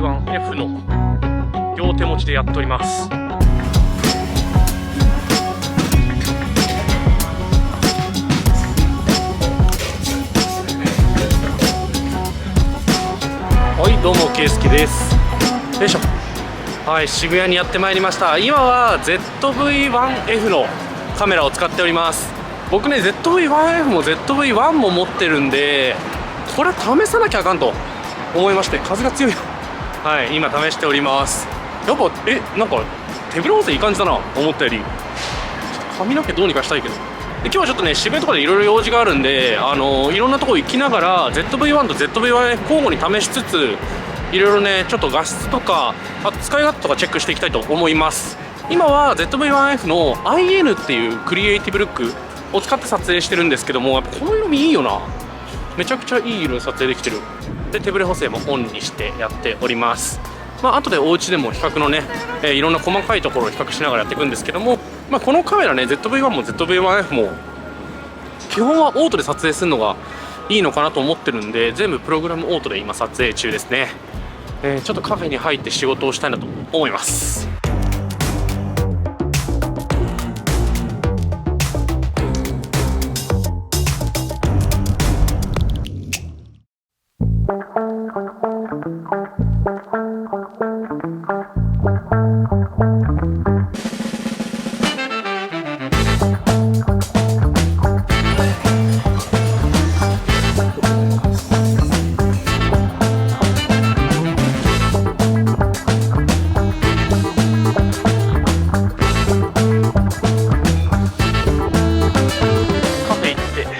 ZV-1F の両手持ちでやっております。はい、どうもケイスケです。よいしょ。はい、渋谷にやってまいりました。今は ZV-1F のカメラを使っております。僕ね ZV-1F も ZV-1 も持ってるんで、これは試さなきゃあかんと思いまして、風が強いよ。はい、今試しております。やっぱなんか手ぶれ補正いい感じだな、思ったより。髪の毛どうにかしたいけど。で今日はちょっとね渋谷とかでいろいろ用事があるんで、いろんなとこ行きながら ZV-1 と ZV-1F 交互に試しつつ、いろいろねちょっと画質とかあと使い勝手とかチェックしていきたいと思います。今は ZV-1F の IN っていうクリエイティブルックを使って撮影してるんですけども、やっぱこの色味いいよな。めちゃくちゃいい色で撮影できてる。で手ぶれ補正もオンにしてやっております。後でお家でも比較のね、いろんな細かいところを比較しながらやっていくんですけども、このカメラね ZV-1 も ZV-1F も基本はオートで撮影するのがいいのかなと思ってるんで、全部プログラムオートで今撮影中ですね。ちょっとカフェに入って仕事をしたいなと思います。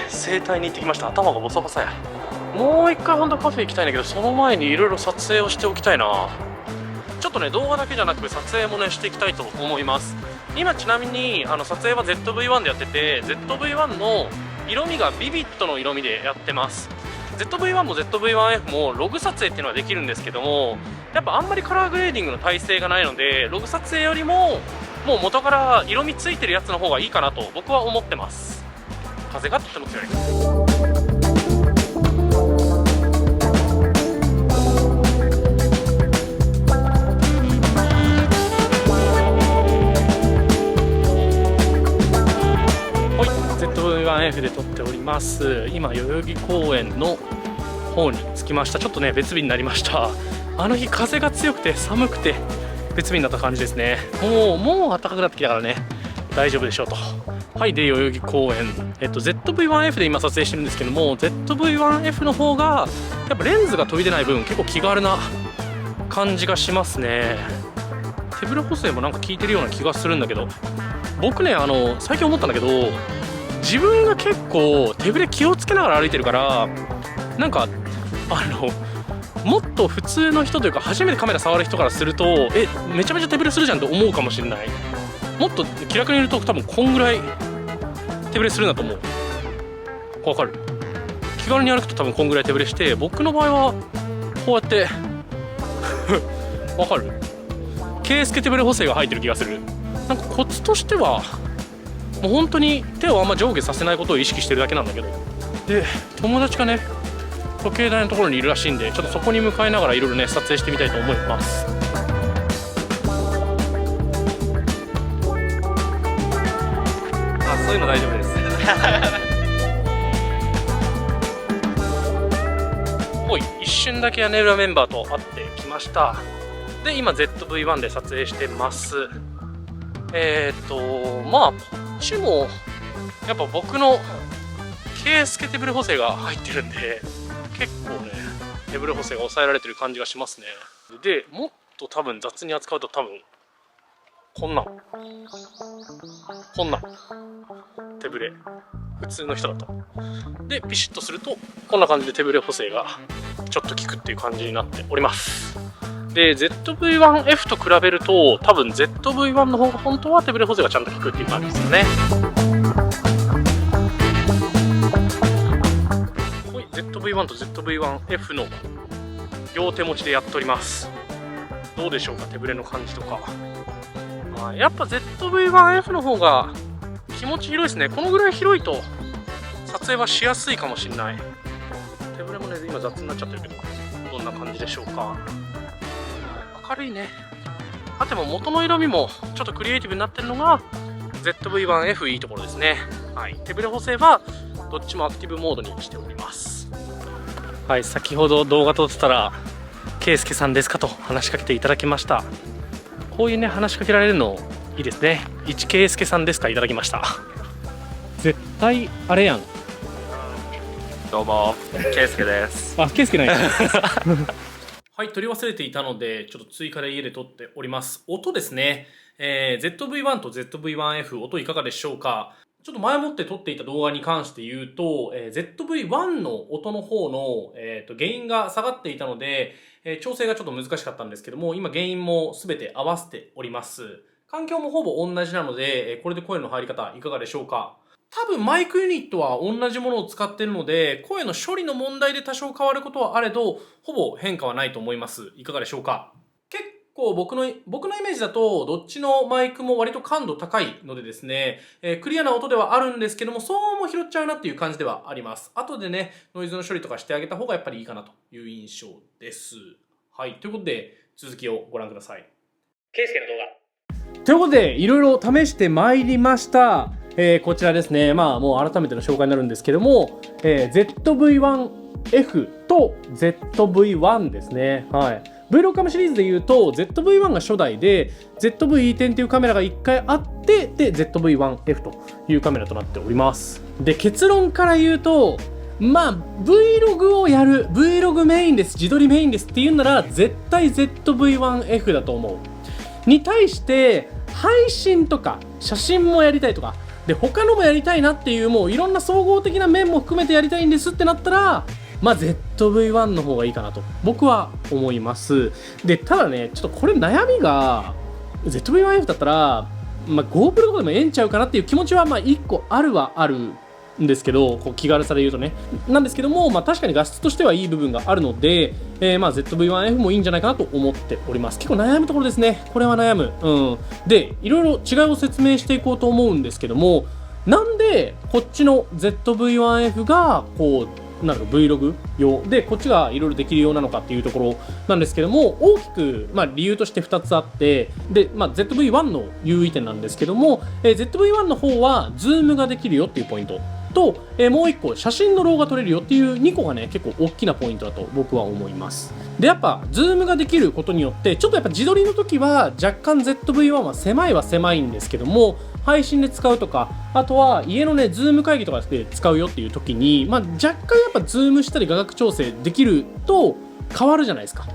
整体に行ってきました。頭がボサボサや。もう一回ほんとカフェ行きたいんだけど、その前にいろいろ撮影をしておきたいな。ちょっとね動画だけじゃなく撮影もねしていきたいと思います。今ちなみに撮影は ZV-1 でやってて、 ZV-1 の色味がビビットの色味でやってます。 ZV-1 も ZV-1F もログ撮影っていうのはできるんですけども、やっぱあんまりカラーグレーディングの耐性がないので、ログ撮影よりももう元から色味ついてるやつの方がいいかなと僕は思ってます。風がとっても強い。はい、ZV-1F で撮っております。今代々木公園の方に着きました。ちょっとね別日になりました。あの日風が強くて寒くて別日になった感じですね。もう暖かくなってきたからね大丈夫でしょうと。はい、で代々木公園、ZV-1F で今撮影してるんですけども、 ZV-1F の方がやっぱレンズが飛び出ない分結構気軽な感じがしますね。手ぶれ補正もなんか効いてるような気がするんだけど、僕ね最近思ったんだけど、自分が結構手ぶれ気をつけながら歩いてるから、なんかもっと普通の人というか初めてカメラ触る人からするとめちゃめちゃ手ぶれするじゃんって思うかもしれない。もっと気楽に言うと多分こんぐらい手ぶれするんだと思う。わかる？気軽に歩くと多分こんぐらい手ぶれして、僕の場合はこうやってわかる？ケイスケ手ぶれ補正が入ってる気がする。なんかコツとしてはもう本当に手をあんま上下させないことを意識してるだけなんだけど、で友達がね時計台のところにいるらしいんで、ちょっとそこに向かいながらいろいろね撮影してみたいと思います。そういうの大丈夫ですほい、一瞬だけ屋根裏メンバーと会ってきました。で今 ZV-1 で撮影してます。こっちもやっぱ僕のケイスケ手ぶれ補正が入ってるんで、結構ね手ぶれ補正が抑えられてる感じがしますね。でもっと多分雑に扱うと多分こんな手ぶれ普通の人だと、でピシッとするとこんな感じで手ぶれ補正がちょっと効くっていう感じになっております。で ZV-1F と比べると多分 ZV-1 の方が本当は手ぶれ補正がちゃんと効くっていう感じですよね。ZV-1 と ZV-1F の両手持ちでやっております。どうでしょうか手ぶれの感じとか。やっぱ ZV-1F の方が気持ち広いですね。このぐらい広いと撮影はしやすいかもしれない。手ぶれもね今雑になっちゃってるけどどんな感じでしょうか。明るいね。あとも元の色味もちょっとクリエイティブになってるのが ZV-1F いいところですね。はい、手ブレ補正はどっちもアクティブモードにしております。はい、先ほど動画撮ってたら圭介さんですかと話しかけていただきました。こういうね話しかけられるのいいですね。一圭介さんですかいただきました。絶対あれやん。どうも、圭介です。あ、圭介ないはい、取り忘れていたのでちょっと追加で家で撮っております。音ですね、ZV-1 と ZV-1F 音いかがでしょうか。ちょっと前もって撮っていた動画に関して言うと、ZV-1 の音の方の、原因が下がっていたので、調整がちょっと難しかったんですけども、今原因も全て合わせております。環境もほぼ同じなので、これで声の入り方いかがでしょうか。多分マイクユニットは同じものを使っているので、声の処理の問題で多少変わることはあれど、ほぼ変化はないと思います。いかがでしょうか。結構僕のイメージだと、どっちのマイクも割と感度高いのでですね、クリアな音ではあるんですけども、騒音も拾っちゃうなっていう感じではあります。後でね、ノイズの処理とかしてあげた方がやっぱりいいかなという印象です。はい、ということで、続きをご覧ください。圭介の動画。ということで、いろいろ試してまいりました。こちらですね、まあもう改めての紹介になるんですけども、ZV-1F と ZV-1 ですね。はい。Vlog シリーズで言うと ZV-1 が初代で ZV-E10 というカメラが1回あってで ZV-1F というカメラとなっております。で、結論から言うと、まあ Vlog をやる Vlog メインです、自撮りメインですって言うなら絶対 ZV-1F だと思う。に対して配信とか写真もやりたいとかで他のもやりたいなっていう、もういろんな総合的な面も含めてやりたいんですってなったら、まあ ZV-1 の方がいいかなと僕は思います。で、ただね、ちょっとこれ悩みが ZV-1F だったら、まあ GoPro とかでもええんちゃうかなっていう気持ちはまあ1個あるはあるんですけど、こう気軽さで言うとね、なんですけども、まあ確かに画質としてはいい部分があるので、まあ ZV-1F もいいんじゃないかなと思っております。結構悩むところですね。これは悩む。で、いろいろ違いを説明していこうと思うんですけども、なんでこっちの ZV-1F がこうなんか Vlog 用でこっちがいろいろできるようなのかっていうところなんですけども、大きくまあ理由として2つあって、で、まあ ZV-1 の優位点なんですけども、ZV-1 の方はズームができるよっていうポイントと、もう1個写真のローが撮れるよっていう2個がね結構大きなポイントだと僕は思います。で、やっぱズームができることによってちょっとやっぱ自撮りの時は若干 ZV-1 は狭いんですけども、配信で使うとか、あとは家のねズーム会議とかで使うよっていう時に、まあ、若干やっぱズームしたり画角調整できると変わるじゃないですか。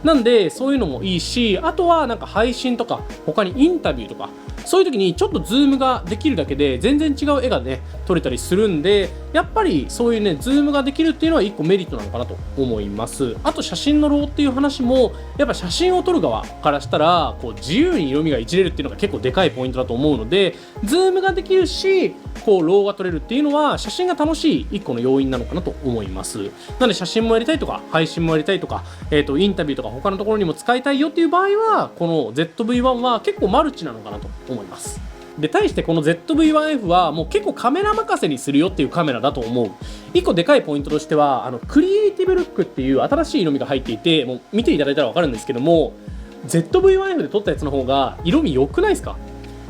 なんでそういうのもいいし、あとはなんか配信とか他にインタビューとかそういう時にちょっとズームができるだけで全然違う絵がね撮れたりするんで、やっぱりそういうねズームができるっていうのは一個メリットなのかなと思います。あと写真のローっていう話もやっぱ写真を撮る側からしたらこう自由に色味がいじれるっていうのが結構でかいポイントだと思うので、ズームができるしこうローが撮れるっていうのは写真が楽しい一個の要因なのかなと思います。なので写真もやりたいとか配信もやりたいとか、インタビューとか他のところにも使いたいよっていう場合はこの ZV-1 は結構マルチなのかなと思います。で、対してこの ZV-1F はもう結構カメラ任せにするよっていうカメラだと思う。一個でかいポイントとしてはクリエイティブルックっていう新しい色味が入っていて、もう見ていただいたら分かるんですけども、 ZV-1F で撮ったやつの方が色味良くないですか。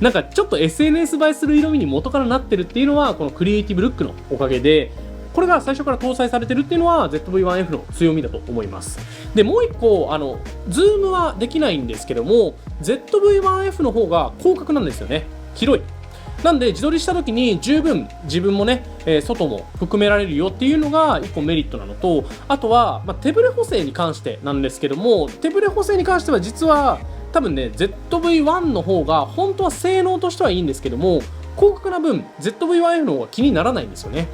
なんかちょっと SNS 映えする色味に元からなってるっていうのはこのクリエイティブルックのおかげで、これが最初から搭載されてるっていうのは ZV-1F の強みだと思います。で、もう一個ズームはできないんですけども ZV-1F の方が広角なんですよね。広い。なんで自撮りした時に十分自分もね、外も含められるよっていうのが一個メリットなのと、あとは、まあ、手ブレ補正に関してなんですけども、手ブレ補正に関しては実は多分ね ZV-1 の方が本当は性能としてはいいんですけども、広角な分 ZV-1F の方が気にならないんですよね。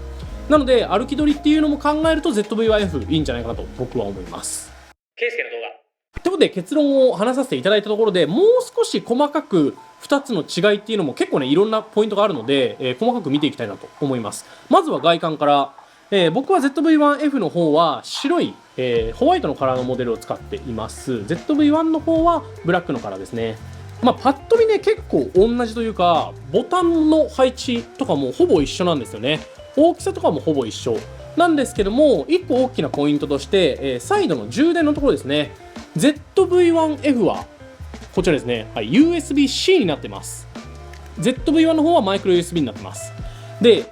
なので歩き撮りっていうのも考えると ZV-1F いいんじゃないかなと僕は思います。圭介の動画ということで結論を話させていただいたところで、もう少し細かく2つの違いっていうのも結構ねいろんなポイントがあるので、細かく見ていきたいなと思います。まずは外観から、僕は ZV-1F の方は白い、ホワイトのカラーのモデルを使っています。 ZV-1 の方はブラックのカラーですね。まあパッと見ね結構同じというか、ボタンの配置とかもほぼ一緒なんですよね。大きさとかもほぼ一緒なんですけども、1個大きなポイントとして、サイドの充電のところですね。ZV-1F はこちらですね、はい、USB-C になってます。ZV-1 の方はマイクロ USB になってます。で、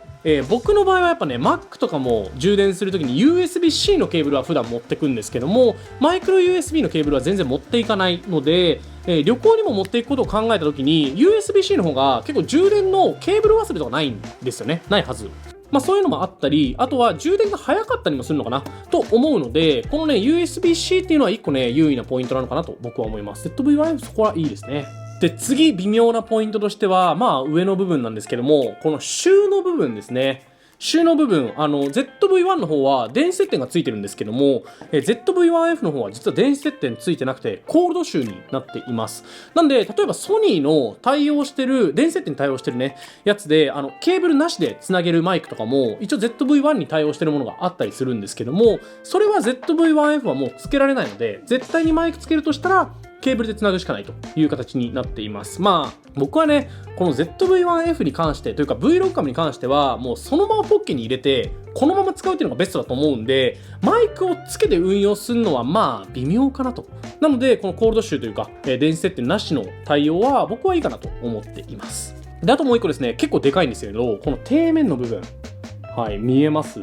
僕の場合はやっぱね Mac とかも充電するときに USB-C のケーブルは普段持ってくんですけども、マイクロ USB のケーブルは全然持っていかないので、旅行にも持っていくことを考えたときに USB-C の方が結構充電のケーブル忘れとかないんですよね。ないはず。まあそういうのもあったり、あとは充電が早かったりもするのかなと思うので、このね USB-C っていうのは1個ね優位なポイントなのかなと僕は思います。ZV-1 そこはいいですね。で、次微妙なポイントとしては、まあ上の部分なんですけども、この収納部分ですね。収納部分、ZV-1 の方は電子接点がついてるんですけども、ZV-1F の方は実は電子接点ついてなくて、コールド収になっています。なんで、例えばソニーの対応してる、電子接点に対応してるね、やつで、ケーブルなしでつなげるマイクとかも、一応 ZV-1 に対応してるものがあったりするんですけども、それは ZV-1F はもうつけられないので、絶対にマイクつけるとしたら、ケーブルでつなぐしかないという形になっています。まあ、僕はね、この ZV-1F に関して、というか Vlog に関しては、もうそのままポッケに入れて、このまま使うっていうのがベストだと思うんで、マイクをつけて運用するのはまあ、微妙かなと。なので、このコールドシューというか、電子接点なしの対応は、僕はいいかなと思っています。で、あともう一個ですね、結構でかいんですけど、この底面の部分。はい、見えます？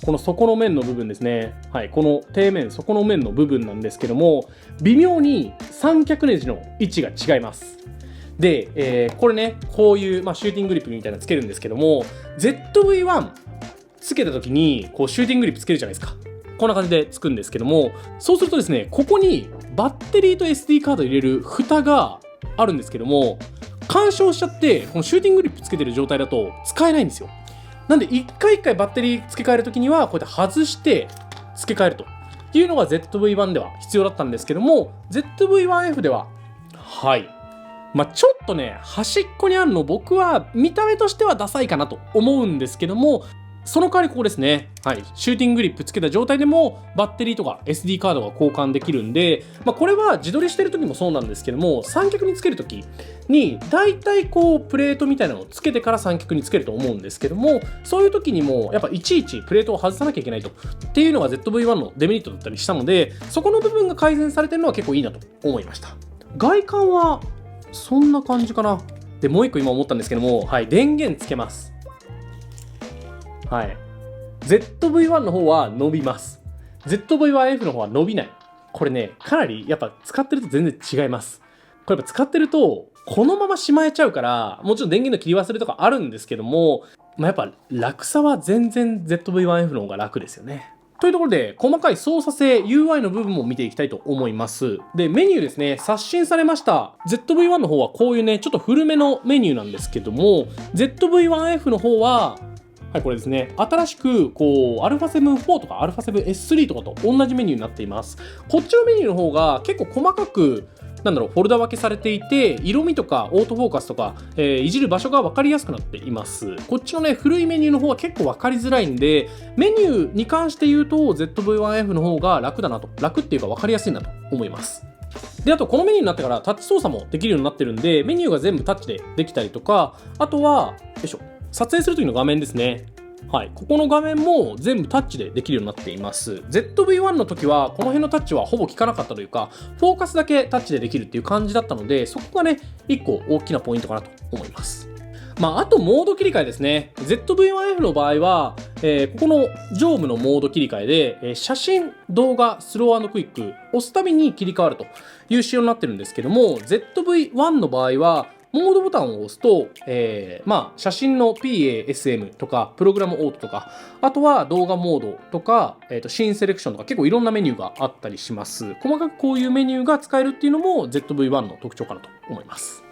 この底の面の部分ですね。はい、この底面、底の面の部分なんですけども、微妙に三脚ネジの位置が違います。で、これね、こういう、シューティンググリップみたいなのつけるんですけども、ZV-1 つけた時に、こう、シューティンググリップつけるじゃないですか。こんな感じでつくんですけども、そうするとですね、ここにバッテリーと SD カード入れる蓋があるんですけども、干渉しちゃって、このシューティンググリップつけてる状態だと使えないんですよ。なんで一回一回バッテリー付け替えるときにはこうやって外して付け替えるというのが ZV-1 では必要だったんですけども、 ZV-1F でははいちょっとね端っこにあるの僕は見た目としてはダサいかなと思うんですけども、その代わりここですね、はい、シューティンググリップつけた状態でもバッテリーとか SD カードが交換できるんで、これは自撮りしてる時もそうなんですけども、三脚につける時にだいたいこうプレートみたいなのをつけてから三脚につけると思うんですけども、そういう時にもやっぱいちいちプレートを外さなきゃいけないとっていうのが ZV-1 のデメリットだったりしたので、そこの部分が改善されてるのは結構いいなと思いました。外観はそんな感じかな。で、もう一個今思ったんですけども、はい、電源つけます。はい。ZV-1 の方は伸びます。ZV-1F の方は伸びない。これね、かなりやっぱ使ってると全然違います。これやっぱ使ってると、このまましまえちゃうから、もちろん電源の切り忘れとかあるんですけども、やっぱ楽さは全然 ZV-1F の方が楽ですよね。というところで、細かい操作性、UI の部分も見ていきたいと思います。で、メニューですね、刷新されました。ZV-1 の方はこういうね、ちょっと古めのメニューなんですけども、ZV-1F の方は、はい、これですね。新しく、こう、α7-4 とか α7S3 とかと同じメニューになっています。こっちのメニューの方が結構細かく、フォルダ分けされていて、色味とかオートフォーカスとか、いじる場所が分かりやすくなっています。こっちのね、古いメニューの方は結構分かりづらいんで、メニューに関して言うと ZV-1F の方が楽だなと。楽っていうか分かりやすいなと思います。で、あとこのメニューになってからタッチ操作もできるようになってるんで、メニューが全部タッチでできたりとか、あとは、よいしょ。撮影するときの画面ですね。はい。ここの画面も全部タッチでできるようになっています。ZV-1 の時は、この辺のタッチはほぼ効かなかったというか、フォーカスだけタッチでできるっていう感じだったので、そこがね、一個大きなポイントかなと思います。あとモード切り替えですね。ZV-1F の場合は、ここの上部のモード切り替えで、写真、動画、スロー&クイック、押すたびに切り替わるという仕様になってるんですけども、ZV-1 の場合は、モードボタンを押すと、写真の PASM とか、プログラムオートとか、あとは動画モードとか、シーンセレクションとか、結構いろんなメニューがあったりします。細かくこういうメニューが使えるっていうのも ZV-1 の特徴かなと思います。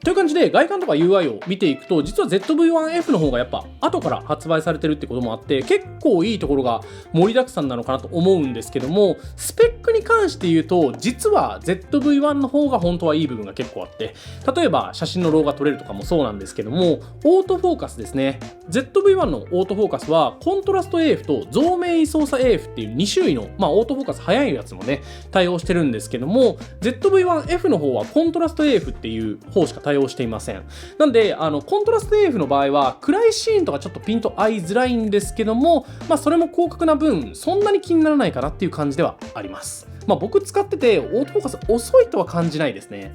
という感じで外観とか UI を見ていくと、実は ZV-1F の方がやっぱ後から発売されてるってこともあって、結構いいところが盛りだくさんなのかなと思うんですけども、スペックに関して言うと、実は ZV-1 の方が本当はいい部分が結構あって、例えば写真のローが撮れるとかもそうなんですけども、オートフォーカスですね。ZV-1 のオートフォーカスはコントラスト AF と増明位操作 AF っていう2種類の、オートフォーカス早いやつもね、対応してるんですけども、ZV-1F の方はコントラスト AF っていう方しか対応していません。なんで、コントラスト AF の場合は、暗いシーンとかちょっとピンと合いづらいんですけども、それも広角な分、そんなに気にならないかなっていう感じではあります。まあ僕使っててオートフォーカス遅いとは感じないですね。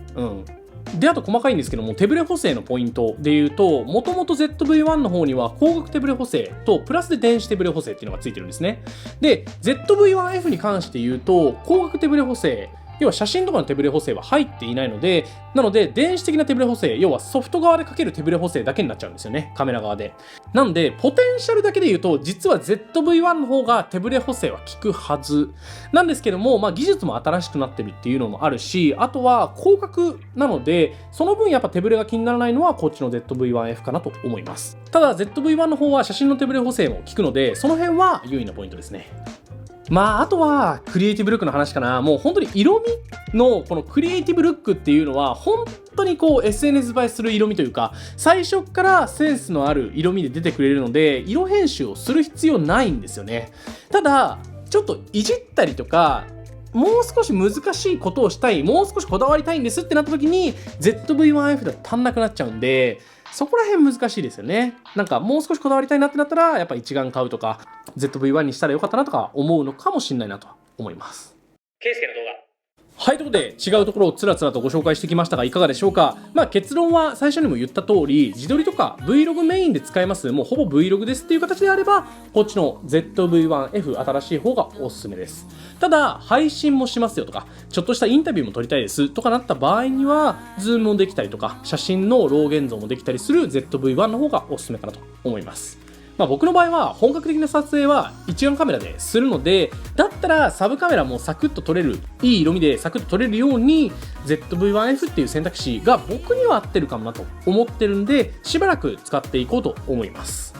で、あと細かいんですけども、手ブレ補正のポイントで言うと、もともと ZV-1 の方には光学手ブレ補正と、プラスで電子手ブレ補正っていうのがついてるんですね。で、ZV-1F に関して言うと、光学手ブレ補正、要は写真とかの手ブレ補正は入っていないので、なので電子的な手ブレ補正、要はソフト側でかける手ブレ補正だけになっちゃうんですよね、カメラ側で。なので、ポテンシャルだけで言うと、実は ZV-1 の方が手ブレ補正は効くはずなんですけども、まあ技術も新しくなってるっていうのもあるし、あとは広角なので、その分やっぱ手ブレが気にならないのはこっちの ZV-1F かなと思います。ただ ZV-1 の方は写真の手ブレ補正も効くので、その辺は優位なポイントですね。まあ、あとは、クリエイティブルックの話かな。もう本当に色味の、このクリエイティブルックっていうのは、本当にこう、SNS 映えする色味というか、最初からセンスのある色味で出てくれるので、色編集をする必要ないんですよね。ただ、ちょっといじったりとか、もう少し難しいことをしたい、もう少しこだわりたいんですってなった時に、ZV-1F だと足んなくなっちゃうんで、そこら辺難しいですよね。なんかもう少しこだわりたいなってなったら、やっぱ一眼買うとか、ZV-1 にしたらよかったなとか思うのかもしれないなと思います。ケイスケの動画。はい、ということで違うところをつらつらとご紹介してきましたがいかがでしょうか。まあ結論は最初にも言った通り、自撮りとか Vlog メインで使えます、もうほぼ Vlog ですっていう形であれば、こっちの ZV-1F 新しい方がおすすめです。ただ、配信もしますよとか、ちょっとしたインタビューも撮りたいですとかなった場合には、ズームもできたりとか、写真のロー現像もできたりする ZV-1 の方がおすすめかなと思います。まあ僕の場合は本格的な撮影は一眼カメラでするので、だったらサブカメラもサクッと撮れる、いい色味でサクッと撮れるように ZV-1F っていう選択肢が僕には合ってるかもなと思ってるんで、しばらく使っていこうと思います。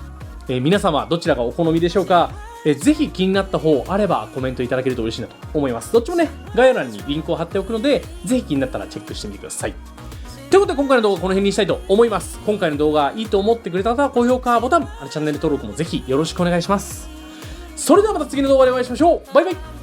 皆さんはどちらがお好みでしょうか。ぜひ気になった方あればコメントいただけると嬉しいなと思います。どっちもね、概要欄にリンクを貼っておくので、ぜひ気になったらチェックしてみてください。ということで今回の動画はこの辺にしたいと思います。今回の動画いいと思ってくれた方は高評価ボタン、チャンネル登録もぜひよろしくお願いします。それではまた次の動画でお会いしましょう。バイバイ。